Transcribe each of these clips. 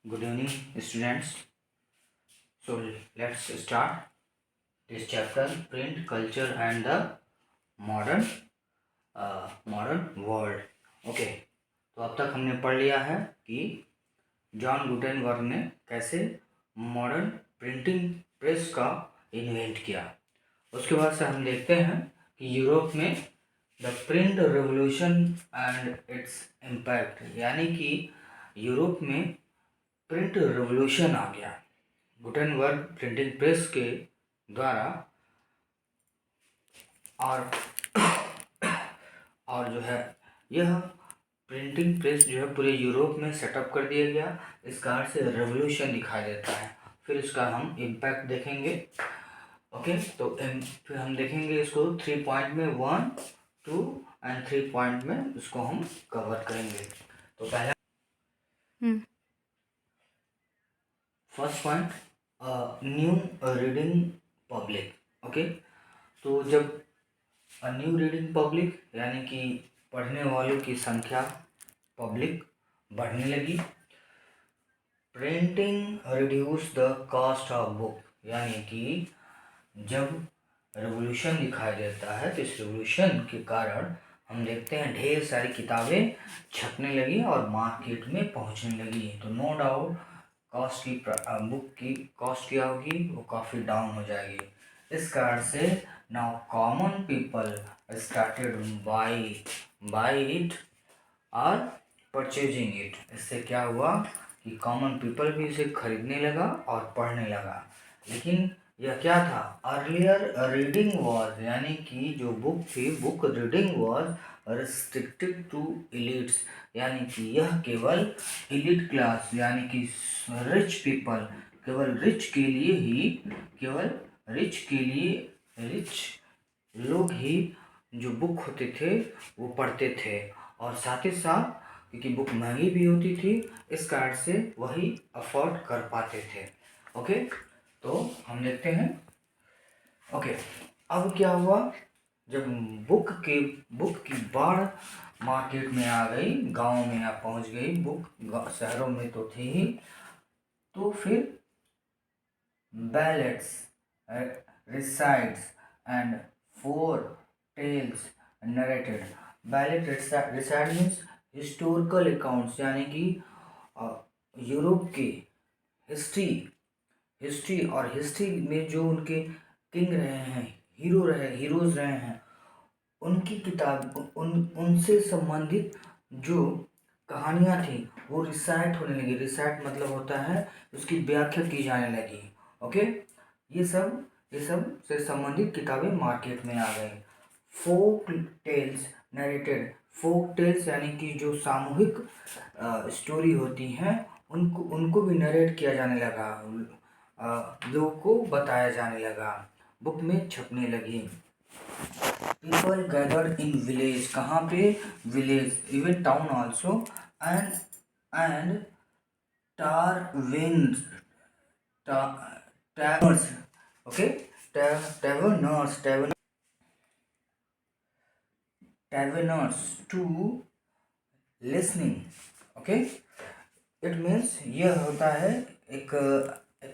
Good evening, students. So let's start this chapter: print culture and the modern modern world. Okay, तो अब तक हमने पढ़ लिया है कि जॉन गुटेनबर्ग ने कैसे मॉडर्न प्रिंटिंग प्रेस का इन्वेंट किया। उसके बाद से हम देखते हैं कि यूरोप में the print revolution and its impact, यानी कि यूरोप में प्रिंट रेवोल्यूशन आ गया। गुटेनबर्ग प्रिंटिंग प्रेस के द्वारा और जो है यह प्रिंटिंग प्रेस जो है पूरे यूरोप में सेटअप कर दिया गया। इस कारण से रेवोल्यूशन दिखाई देता है। फिर इसका हम इम्पैक्ट देखेंगे। ओके, तो फिर हम देखेंगे इसको 3 पॉइंट में, 1, 2 एंड 3 पॉइंट में इसको हम कवर करेंगे। तो पहला first point, new reading public. Okay, तो जब न्यू रीडिंग पब्लिक यानी कि पढ़ने वालों की संख्या पब्लिक बढ़ने लगी। Printing reduce the cost of book, यानी कि जब रेवोल्यूशन दिखाई देता है तो इस रेवोल्यूशन के कारण हम देखते हैं ढेर सारी किताबें छपने लगी और मार्केट में पहुंचने लगी। तो नो डाउट कॉस्ट की बुक की कॉस्ट क्या होगी, वो काफ़ी डाउन हो जाएगी। इस कारण से now common people started by it और परचेजिंग इट। इससे क्या हुआ कि कॉमन पीपल भी इसे खरीदने लगा और पढ़ने लगा। लेकिन यह क्या था, अर्लियर रीडिंग वॉज, यानी कि जो बुक थी, book reading was restricted to elites, यानी कि यह केवल एलिट क्लास यानी कि रिच पीपल, केवल रिच के लिए ही, केवल रिच लोग ही जो बुक होते थे वो पढ़ते थे। और साथ ही साथ क्योंकि बुक महंगी भी होती थी, इस कारण से वही अफोर्ड कर पाते थे। ओके, तो हम देखते हैं। ओके, अब क्या हुआ, जब बुक की बाढ़ मार्केट में आ गई, गांव में आ पहुंच गई, बुक शहरों में तो थी ही, तो फिर ballads, resides and folk tales narrated. Ballad reside means historical accounts, यानी कि यूरोप की हिस्ट्री और हिस्ट्री में जो उनके किंग रहे हैं, हीरोज रहे हैं, उनकी किताब, उनसे संबंधित जो कहानियाँ थी वो रिसाइट होने लगी। रिसाइट मतलब होता है उसकी व्याख्या की जाने लगी। ओके, ये सब से संबंधित किताबें मार्केट में आ गई। Folk tales narrated, folk tales यानी कि जो सामूहिक स्टोरी होती हैं, उनको भी नरेट किया जाने लगा, लोगों को बताया जाने लगा, बुक में छपने लगी। पीपल गैदर्ड इन विलेज, कहाँ पे, village, even town also, and taverns, taverners, okay, taverners to listening. Okay, it means यह होता है एक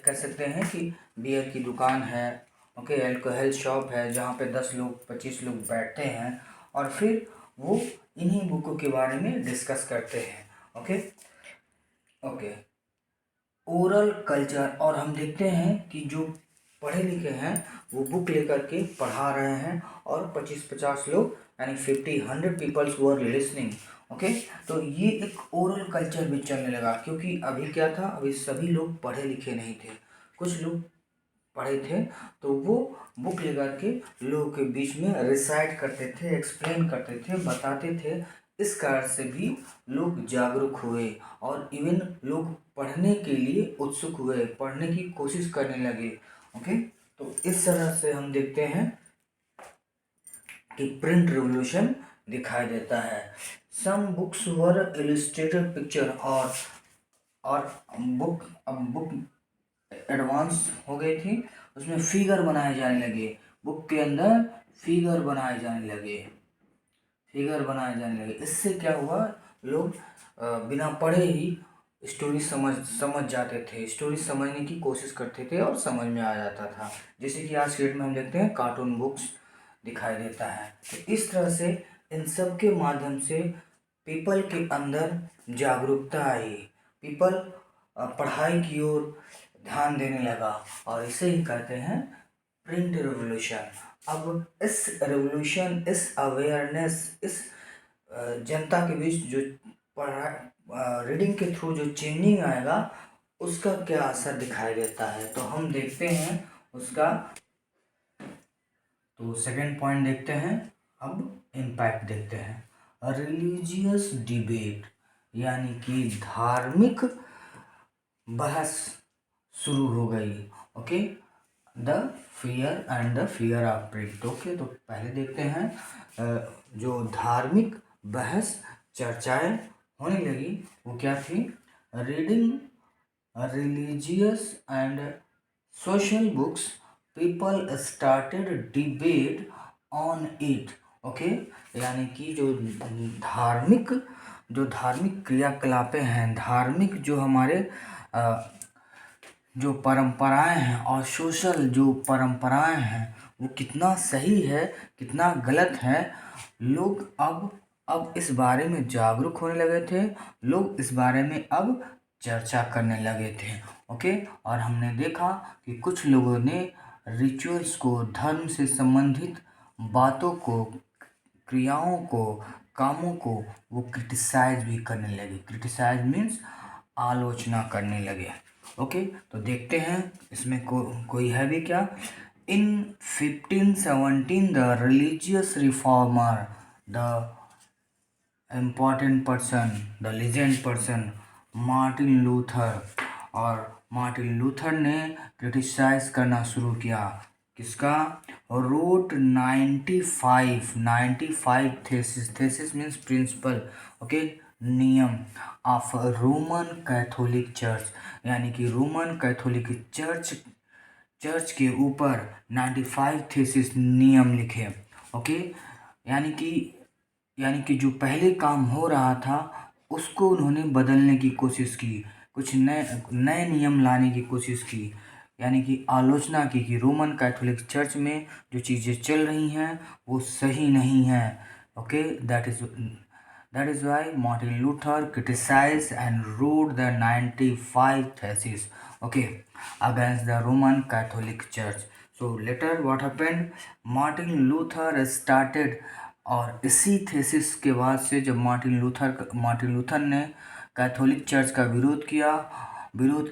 कह सकते हैं कि बियर की दुकान है, ओके, अल्कोहल शॉप है, जहाँ पे 10 लोग 25 लोग बैठते हैं और फिर वो इन्हीं बुकों के बारे में डिस्कस करते हैं। ओके, ओरल कल्चर, और हम देखते हैं कि जो पढ़े लिखे हैं वो बुक लेकर के पढ़ा रहे हैं और 25-50 लोग यानी 50-100 पीपल्स वर लिसनिंग। ओके, तो ये एक ओरल कल्चर भी चलने लगा, क्योंकि अभी क्या था, अभी सभी लोग पढ़े लिखे नहीं थे, कुछ लोग पढ़े थे, तो वो बुक लेकर के लोगों के बीच में रिसाइट करते थे, एक्सप्लेन करते थे, बताते थे। इस कारण से भी लोग जागरूक हुए और इवन लोग पढ़ने के लिए उत्सुक हुए, पढ़ने की कोशिश करने लगे। ओके, तो इस तरह से हम देखते हैं कि प्रिंट रिवोल्यूशन दिखाई देता है। सम बुक्स वर इलस्ट्रेटेड पिक्चर, और बुक एडवांस हो गई थी, उसमें फिगर बनाए जाने लगे, बुक के अंदर फिगर बनाए जाने लगे। इससे क्या हुआ, लोग बिना पढ़े ही स्टोरी समझ जाते थे, स्टोरी समझने की कोशिश करते थे और समझ में आ जाता था। जैसे कि आज की डेट में हम देखते हैं कार्टून बुक्स दिखाई देता है। तो इस तरह से इन सब के माध्यम से पीपल के अंदर जागरूकता आई, पीपल पढ़ाई की ओर ध्यान देने लगा, और इसे ही कहते हैं प्रिंट रेवोल्यूशन। अब इस रेवोल्यूशन, इस अवेयरनेस, इस जनता के बीच जो पढ़ा रीडिंग के थ्रू जो चेंजिंग आएगा, उसका क्या असर दिखाई देता है, तो हम देखते हैं उसका। तो सेकंड पॉइंट देखते हैं, अब इम्पैक्ट देखते हैं। रिलीजियस डिबेट यानी कि धार्मिक बहस शुरू हो गई। Okay, the fear and the fear of print. Okay, तो पहले देखते हैं जो धार्मिक बहस चर्चाएं होने लगी वो क्या थी। Reading religious and social books, people started debate on it. Okay, यानी कि जो धार्मिक क्रियाकलापें हैं, धार्मिक जो हमारे जो परंपराएं हैं और सोशल जो परंपराएं हैं वो कितना सही है, कितना गलत है, लोग अब इस बारे में जागरूक होने लगे थे, लोग इस बारे में अब चर्चा करने लगे थे। ओके, और हमने देखा कि कुछ लोगों ने रिचुअल्स को, धर्म से संबंधित बातों को, क्रियाओं को, कामों को वो क्रिटिसाइज भी करने लगे। क्रिटिसाइज मीन्स आलोचना करने लगे। ओके, तो देखते हैं इसमें कोई है भी क्या। In 1517 the religious reformer, the important person, the legend person Martin Luther, और मार्टिन लूथर ने क्रिटिसाइज करना शुरू किया। किसका? Wrote 95 thesis means principle, okay, नियम ऑफ रोमन कैथोलिक चर्च, यानी कि रोमन कैथोलिक चर्च के ऊपर 95 थेसिस नियम लिखे। ओके, यानी कि जो पहले काम हो रहा था उसको उन्होंने बदलने की कोशिश की, कुछ नए नए नियम लाने की कोशिश की, यानी कि आलोचना की कि रोमन कैथोलिक चर्च में जो चीज़ें चल रही हैं वो सही नहीं हैं। Okay, that is why Martin Luther criticise and wrote the 95 theses, okay, against the Roman Catholic Church. So later what happened, Martin Luther started, और इसी थेसिस के बाद से जब मार्टिन लूथर ने कैथोलिक चर्च का विरोध किया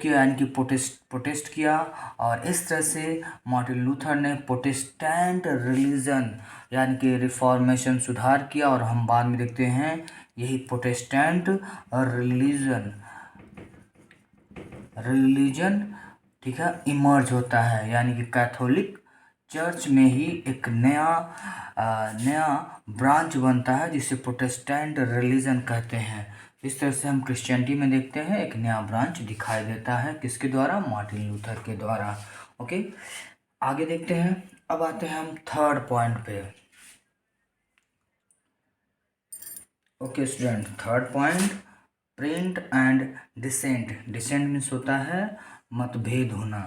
यानी कि प्रोटेस्ट किया, और इस तरह से मार्टिन लूथर ने प्रोटेस्टेंट रिलीजन यानी कि रिफॉर्मेशन सुधार किया, और हम बाद में देखते हैं यही प्रोटेस्टेंट रिलीजन ठीक है इमर्ज होता है, यानी कि कैथोलिक चर्च में ही एक नया ब्रांच बनता है जिसे प्रोटेस्टेंट रिलीजन कहते हैं। इस तरह से हम क्रिश्चियनिटी में देखते हैं एक नया ब्रांच दिखाई देता है, किसके द्वारा? मार्टिन लूथर के द्वारा। ओके, आगे देखते हैं। अब आते हैं हम थर्ड पॉइंट पे। Okay student, third point, print and dissent. Dissent means होता है मतभेद होना।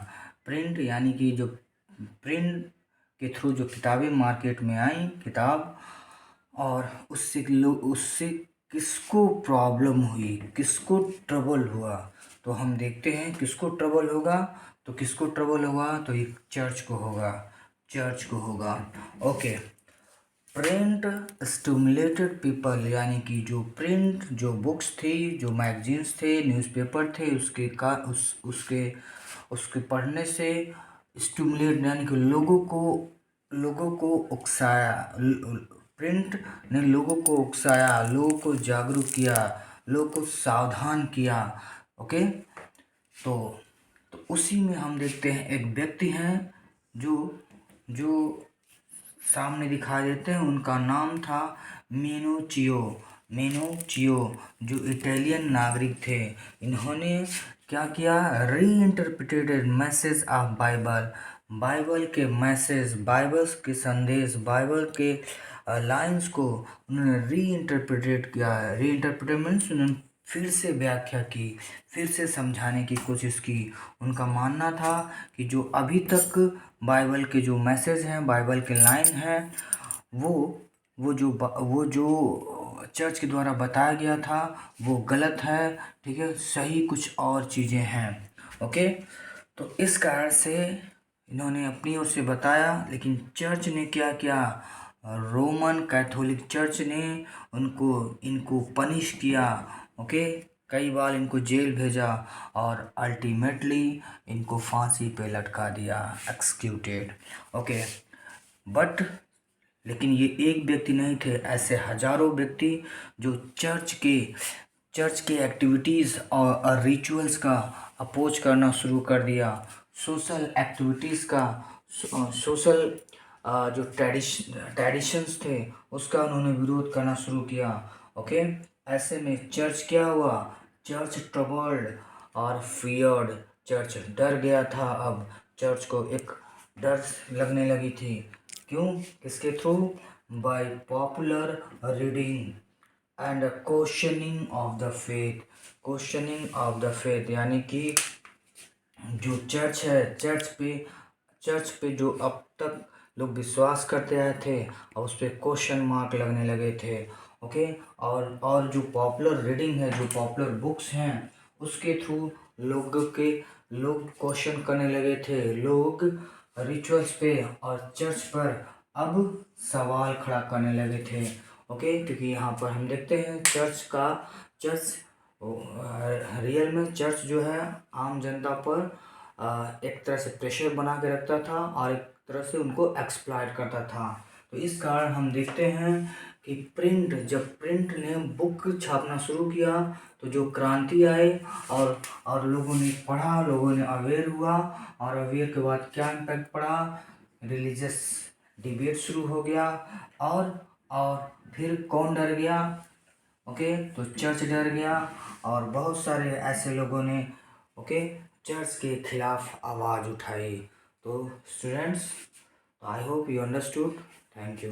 प्रिंट यानी कि जो प्रिंट के थ्रू जो किताबें मार्केट में आई, किताब, और उससे किसको प्रॉब्लम हुई, किसको ट्रबल हुआ, तो हम देखते हैं किसको ट्रबल होगा। तो ये चर्च को होगा। ओके, प्रिंट स्टिमुलेटेड पीपल, यानी कि जो बुक्स थी, जो मैगजीन्स थे, न्यूज़पेपर थे, उसके पढ़ने से स्टिमुलेट यानी कि लोगों को उकसाया। प्रिंट ने लोगों को उकसाया, लोगों को जागरूक किया, लोगों को सावधान किया। ओके, तो उसी में हम देखते हैं एक व्यक्ति हैं जो सामने दिखाई देते हैं, उनका नाम था मेनोचियो, जो इटालियन नागरिक थे। इन्होंने क्या किया? री इंटरप्रिटेड मैसेज ऑफ बाइबल के मैसेज, बाइबल्स के संदेश, बाइबल के लाइंस को उन्होंने री इंटरप्रिटेट किया। री इंटरप्रिटेट मीन्स उन्होंने फिर से व्याख्या की, फिर से समझाने की कोशिश की। उनका मानना था कि जो अभी तक बाइबल के जो मैसेज हैं, बाइबल के लाइन हैं, वो जो चर्च के द्वारा बताया गया था वो गलत है, ठीक है, सही कुछ और चीज़ें हैं। ओके, तो इस कारण से इन्होंने अपनी ओर से बताया, लेकिन चर्च ने क्या किया, रोमन कैथोलिक चर्च ने इनको पनिश किया। ओके, कई बार इनको जेल भेजा और अल्टीमेटली इनको फांसी पे लटका दिया, एक्सक्यूटेड। ओके, बट लेकिन ये एक व्यक्ति नहीं थे, ऐसे हजारों व्यक्ति जो चर्च के एक्टिविटीज़ और रिचुअल्स का अपोज करना शुरू कर दिया, सोशल एक्टिविटीज़ का, सोशल जो ट्रेडिशंस थे उसका उन्होंने विरोध करना शुरू किया। ओके, ऐसे में चर्च क्या हुआ, चर्च ट्रबल्ड और फियर्ड, चर्च डर गया था। अब चर्च को एक डर लगने लगी थी। क्यों, किसके through, by popular reading and questioning of the faith. Questioning of the faith यानी कि जो चर्च है, चर्च पे जो अब तक लोग विश्वास करते आए थे और उस पर क्वेश्चन मार्क लगने लगे थे। ओके, और जो पॉपुलर रीडिंग है, जो पॉपुलर बुक्स हैं, उसके थ्रू लोग क्वेश्चन करने लगे थे, लोग रिचुअल्स पे और चर्च पर अब सवाल खड़ा करने लगे थे। ओके, क्योंकि यहाँ पर हम देखते हैं चर्च रियल में चर्च जो है आम जनता पर एक तरह से प्रेशर बना के रखता था और एक तरह से उनको एक्सप्लॉइट करता था। तो इस कारण हम देखते हैं कि जब प्रिंट ने बुक छापना शुरू किया तो जो क्रांति आई और लोगों ने पढ़ा, लोगों ने अवेयर हुआ, और अवेयर के बाद क्या इम्पैक्ट पड़ा, रिलीजियस डिबेट शुरू हो गया, और फिर कौन डर गया, ओके, तो चर्च डर गया और बहुत सारे ऐसे लोगों ने ओके चर्च के खिलाफ आवाज़ उठाई। तो students, I hope you understood. Thank you.